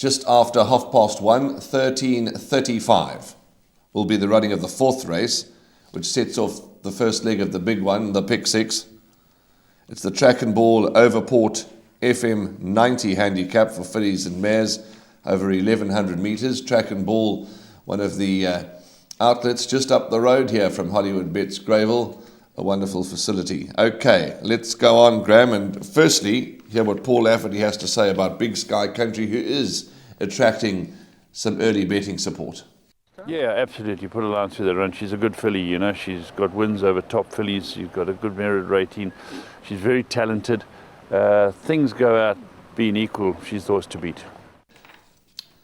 just after 1:30, 13:35 will be the running of the fourth race, which sets off the first leg of the big one, the pick six. It's the Track and Ball Overport FM 90 handicap for fillies and mares over 1,100 metres. Track and Ball, one of the outlets just up the road here from Hollywood Bets Greyville, a wonderful facility. Okay, let's go on, Graham, and firstly, hear what Paul Lafferty has to say about Big Sky Country, who is attracting some early betting support. Yeah, absolutely. Put a line through the run. She's a good filly, you know. She's got wins over top fillies. She's got a good merit rating. She's very talented. Things go out being equal. She's the horse to beat.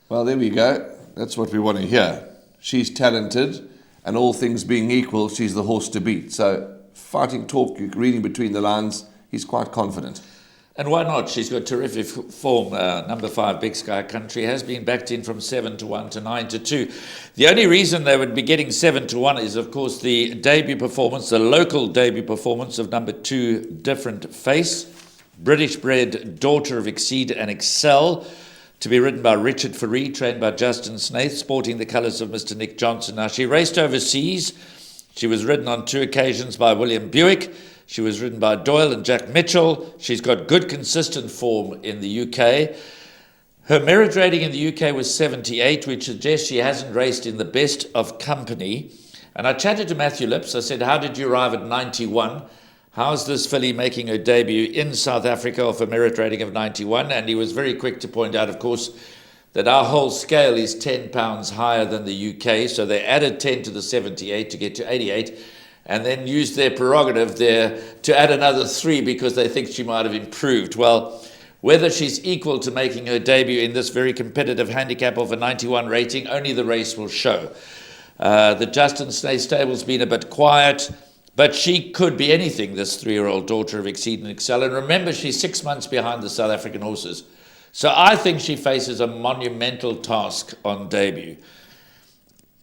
Well, there we go. That's what we want to hear. She's talented, and all things being equal, she's the horse to beat. So, fighting talk, reading between the lines, he's quite confident. And why not? She's got terrific form. Number 5, Big Sky Country, has been backed in from 7-1 to 9-2. The only reason they would be getting 7-1 is, of course, the debut performance, the local debut performance of number 2, Different Face, British-bred daughter of Exceed and Excel, to be ridden by Richard Faree, trained by Justin Snaith, sporting the colours of Mr. Nick Johnson. Now, she raced overseas. She was ridden on 2 occasions by William Buick. She was ridden by Doyle and Jack Mitchell. She's got good, consistent form in the UK. Her merit rating in the UK was 78, which suggests she hasn't raced in the best of company. And I chatted to Matthew Lips. I said, how did you arrive at 91? How's this filly making her debut in South Africa off a merit rating of 91? And he was very quick to point out, of course, that our whole scale is £10 higher than the UK. So they added 10 to the 78 to get to 88, and then used their prerogative there to add another 3 because they think she might have improved. Well, whether she's equal to making her debut in this very competitive handicap of a 91 rating, only the race will show. The Justin Snaith stable's been a bit quiet, but she could be anything, this 3-year-old daughter of Exceed and Excel. And remember, she's 6 months behind the South African horses. So I think she faces a monumental task on debut.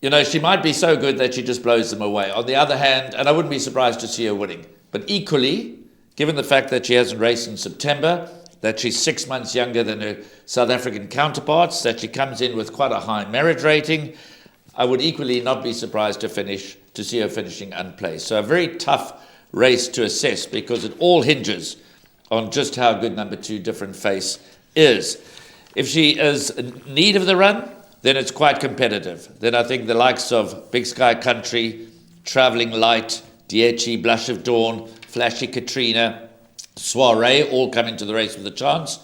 You know, she might be so good that she just blows them away. On the other hand, and I wouldn't be surprised to see her winning. But equally, given the fact that she hasn't raced in September, that she's 6 months younger than her South African counterparts, that she comes in with quite a high merit rating, I would equally not be surprised to see her finishing unplaced. So a very tough race to assess because it all hinges on just how good number 2, Different Face, is. If she is in need of the run, then it's quite competitive. Then I think the likes of Big Sky Country, Travelling Light, Dieci, Blush of Dawn, Flashy Katrina, Soiree all come into the race with a chance.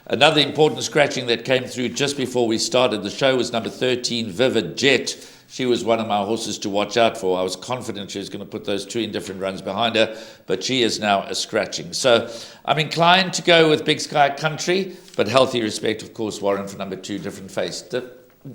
Another important scratching that came through just before we started the show was number 13, Vivid Jet. She was one of my horses to watch out for. I was confident she was going to put those 2 indifferent runs behind her, but she is now a scratching. So I'm inclined to go with Big Sky Country, but healthy respect, of course, Warren, for number 2, Different Face.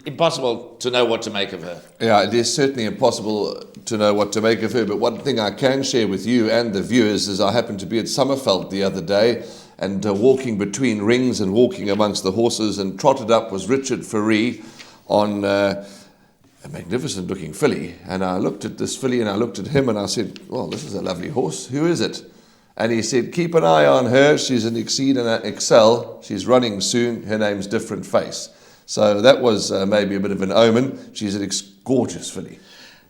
Impossible to know what to make of her. Yeah, it is certainly impossible to know what to make of her, but one thing I can share with you and the viewers is I happened to be at Summerveld the other day and walking between rings and walking amongst the horses, and trotted up was Richard Faree on a magnificent looking filly. And I looked at this filly and I looked at him and I said, well, this is a lovely horse. Who is it? And he said, keep an eye on her. She's an Exceed and an Excel. She's running soon. Her name's Different Face. So that was maybe a bit of an omen. She's a gorgeous filly.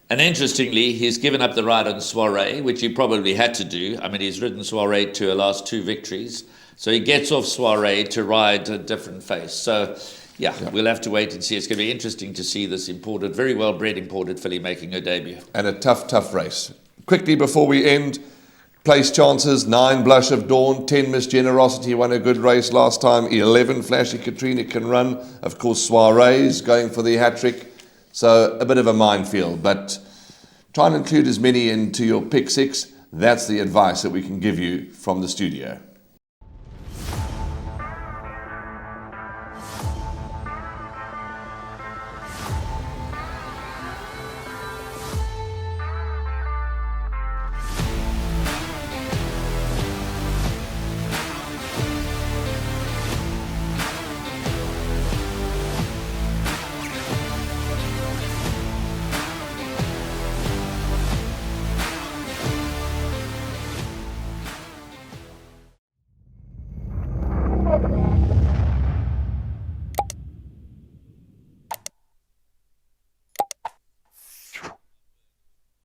And interestingly, he's given up the ride on Soiree, which he probably had to do. I mean, he's ridden Soiree to her last 2 victories. So he gets off Soiree to ride a Different Face. So, yeah, we'll have to wait and see. It's going to be interesting to see this very well-bred imported filly making her debut. And a tough race. Quickly before we end, place chances: 9, Blush of Dawn; 10, Miss Generosity, won a good race last time; 11, Flashy Katrina can run. Of course, Soiree's going for the hat-trick. So a bit of a minefield, but try and include as many into your pick 6. That's the advice that we can give you from the studio.